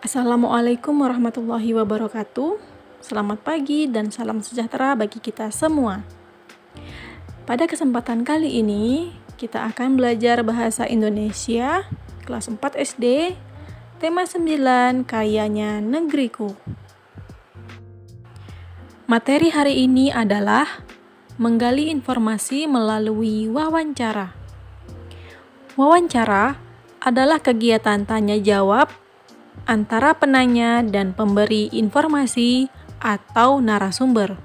Assalamualaikum warahmatullahi wabarakatuh. Selamat pagi dan salam sejahtera bagi kita semua. Pada kesempatan kali ini, kita akan belajar bahasa Indonesia kelas 4 SD, tema 9, Kayanya Negeriku. Materi hari ini adalah menggali informasi melalui wawancara. Wawancara adalah kegiatan tanya jawab antara penanya dan pemberi informasi atau narasumber.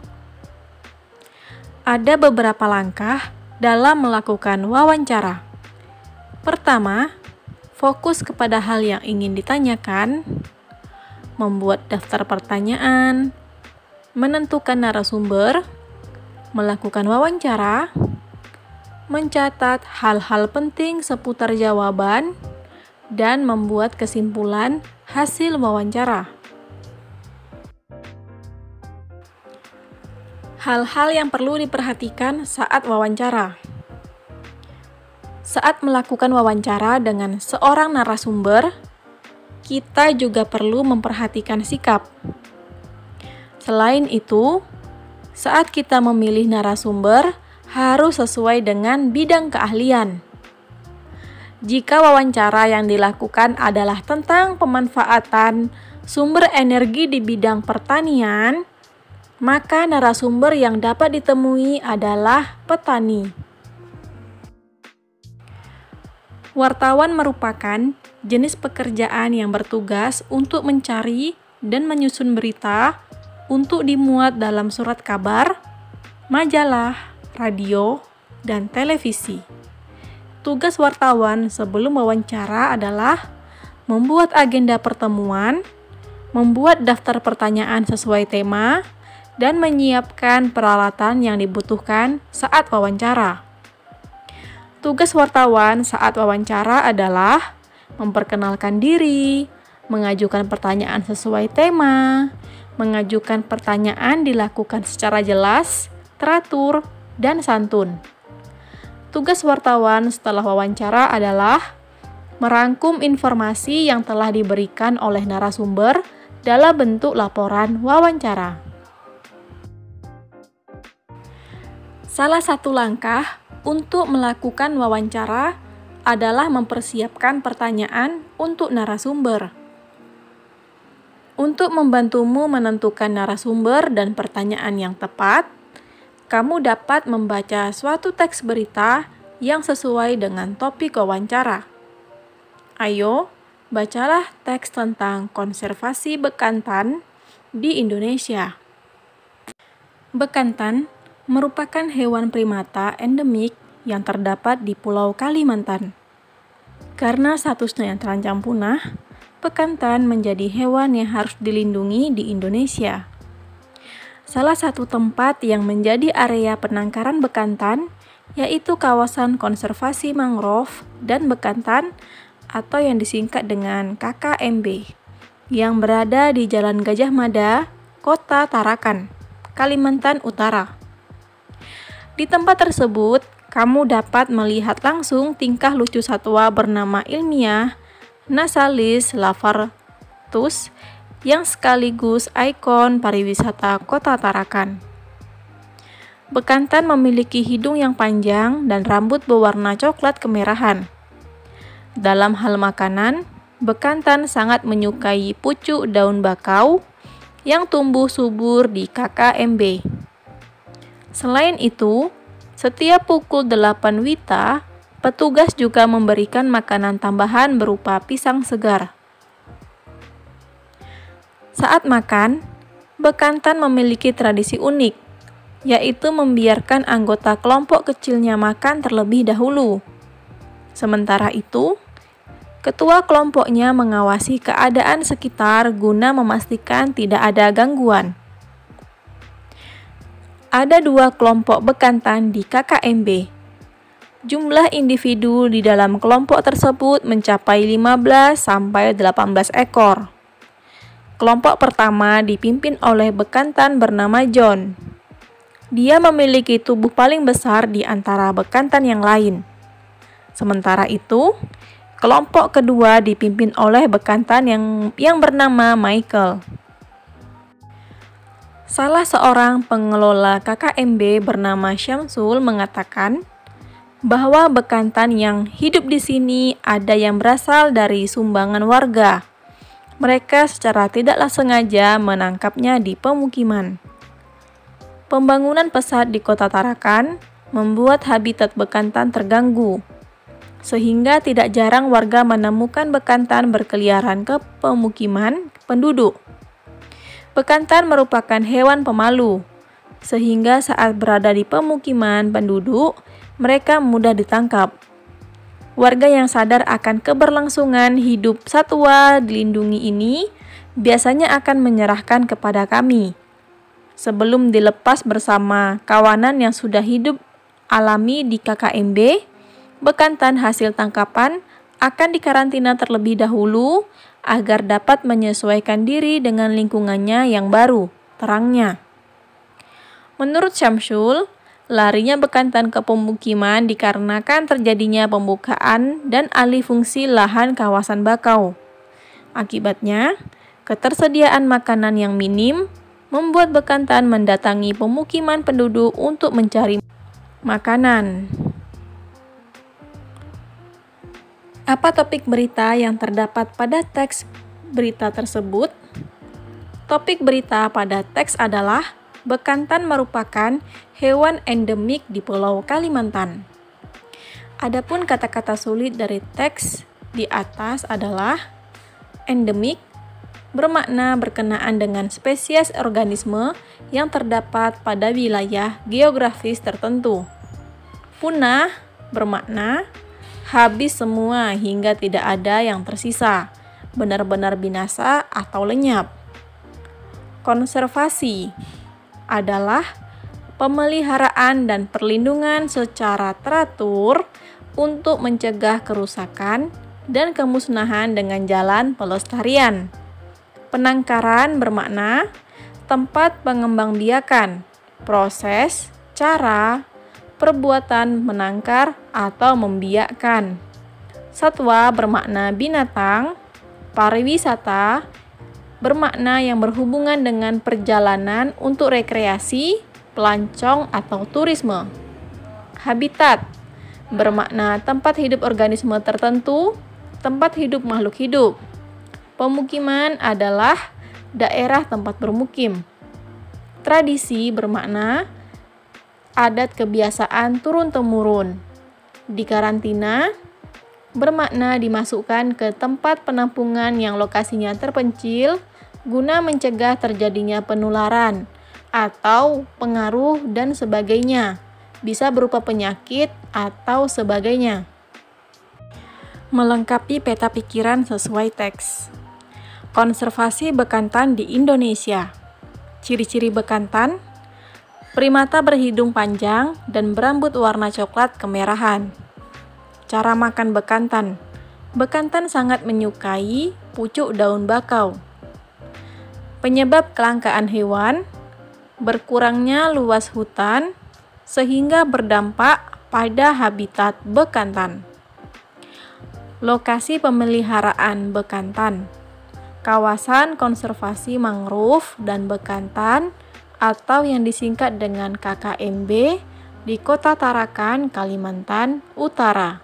Ada beberapa langkah dalam melakukan wawancara. Pertama, fokus kepada hal yang ingin ditanyakan, membuat daftar pertanyaan, menentukan narasumber, melakukan wawancara, mencatat hal-hal penting seputar jawaban, dan membuat kesimpulan hasil wawancara. Hal-hal yang perlu diperhatikan saat wawancara. Saat melakukan wawancara dengan seorang narasumber, kita juga perlu memperhatikan sikap. Selain itu, saat kita memilih narasumber, harus sesuai dengan bidang keahlian. Jika wawancara yang dilakukan adalah tentang pemanfaatan sumber energi di bidang pertanian, maka narasumber yang dapat ditemui adalah petani. Wartawan merupakan jenis pekerjaan yang bertugas untuk mencari dan menyusun berita untuk dimuat dalam surat kabar, majalah, radio, dan televisi. Tugas wartawan sebelum wawancara adalah membuat agenda pertemuan, membuat daftar pertanyaan sesuai tema, dan menyiapkan peralatan yang dibutuhkan saat wawancara. Tugas wartawan saat wawancara adalah memperkenalkan diri, mengajukan pertanyaan sesuai tema, mengajukan pertanyaan dilakukan secara jelas, teratur, dan santun. Tugas wartawan setelah wawancara adalah merangkum informasi yang telah diberikan oleh narasumber dalam bentuk laporan wawancara. Salah satu langkah untuk melakukan wawancara adalah mempersiapkan pertanyaan untuk narasumber. Untuk membantumu menentukan narasumber dan pertanyaan yang tepat, kamu dapat membaca suatu teks berita yang sesuai dengan topik wawancara. Ayo, bacalah teks tentang konservasi bekantan di Indonesia. Bekantan merupakan hewan primata endemik yang terdapat di Pulau Kalimantan. Karena statusnya yang terancam punah, bekantan menjadi hewan yang harus dilindungi di Indonesia. Salah satu tempat yang menjadi area penangkaran bekantan yaitu kawasan konservasi mangrove dan bekantan atau yang disingkat dengan KKMB yang berada di Jalan Gajah Mada, Kota Tarakan, Kalimantan Utara. Di tempat tersebut, kamu dapat melihat langsung tingkah lucu satwa bernama ilmiah Nasalis lavartus yang sekaligus ikon pariwisata Kota Tarakan. Bekantan memiliki hidung yang panjang dan rambut berwarna coklat kemerahan. Dalam hal makanan, bekantan sangat menyukai pucuk daun bakau yang tumbuh subur di KKMB. Selain itu, setiap pukul 8 WITA, petugas juga memberikan makanan tambahan berupa pisang segar. Saat makan, bekantan memiliki tradisi unik, yaitu membiarkan anggota kelompok kecilnya makan terlebih dahulu. Sementara itu, ketua kelompoknya mengawasi keadaan sekitar guna memastikan tidak ada gangguan. Ada 2 kelompok bekantan di KKMB. Jumlah individu di dalam kelompok tersebut mencapai 15-18 ekor. Kelompok pertama dipimpin oleh bekantan bernama John. Dia memiliki tubuh paling besar di antara bekantan yang lain. Sementara itu, Kelompok kedua dipimpin oleh bekantan yang bernama Michael. Salah seorang pengelola KKMB bernama Syamsul mengatakan bahwa bekantan yang hidup di sini ada yang berasal dari sumbangan warga. Mereka secara tidaklah sengaja menangkapnya di pemukiman. Pembangunan pesat di kota Tarakan membuat habitat bekantan terganggu, sehingga tidak jarang warga menemukan bekantan berkeliaran ke pemukiman penduduk. Bekantan merupakan hewan pemalu, sehingga saat berada di pemukiman penduduk, mereka mudah ditangkap. Warga yang sadar akan keberlangsungan hidup satwa dilindungi ini biasanya akan menyerahkan kepada kami. Sebelum dilepas bersama kawanan yang sudah hidup alami di KKMB, bekantan hasil tangkapan akan dikarantina terlebih dahulu agar dapat menyesuaikan diri dengan lingkungannya yang baru, terangnya. Menurut Syamsul, larinya bekantan ke pemukiman dikarenakan terjadinya pembukaan dan alih fungsi lahan kawasan bakau. Akibatnya, ketersediaan makanan yang minim membuat bekantan mendatangi pemukiman penduduk untuk mencari makanan. Apa topik berita yang terdapat pada teks berita tersebut? Topik berita pada teks adalah bekantan merupakan hewan endemik di Pulau Kalimantan. Adapun kata-kata sulit dari teks di atas adalah endemik, bermakna berkenaan dengan spesies organisme yang terdapat pada wilayah geografis tertentu. Punah bermakna habis semua hingga tidak ada yang tersisa, benar-benar binasa atau lenyap. Konservasi adalah pemeliharaan dan perlindungan secara teratur untuk mencegah kerusakan dan kemusnahan dengan jalan pelestarian. Penangkaran bermakna tempat pengembangbiakan, proses, cara, perbuatan menangkar atau membiakkan. Satwa bermakna binatang, pariwisata bermakna yang berhubungan dengan perjalanan untuk rekreasi, pelancong atau turisme. Habitat bermakna tempat hidup organisme tertentu, tempat hidup makhluk hidup. Pemukiman adalah daerah tempat bermukim. Tradisi bermakna adat kebiasaan turun-temurun. Dikarantina bermakna dimasukkan ke tempat penampungan yang lokasinya terpencil guna mencegah terjadinya penularan atau pengaruh dan sebagainya. Bisa berupa penyakit atau sebagainya. Melengkapi peta pikiran sesuai teks. Konservasi bekantan di Indonesia. Ciri-ciri bekantan: primata berhidung panjang dan berambut warna coklat kemerahan. Cara makan bekantan. Bekantan sangat menyukai pucuk daun bakau. Penyebab kelangkaan hewan: berkurangnya luas hutan sehingga berdampak pada habitat bekantan. Lokasi pemeliharaan bekantan. Kawasan konservasi mangrove dan bekantan atau yang disingkat dengan KKMB di Kota Tarakan, Kalimantan Utara.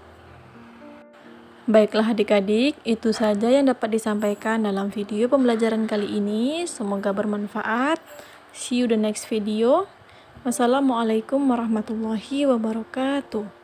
Baiklah adik-adik, itu saja yang dapat disampaikan dalam video pembelajaran kali ini. Semoga bermanfaat. See you the next video. Wassalamualaikum warahmatullahi wabarakatuh.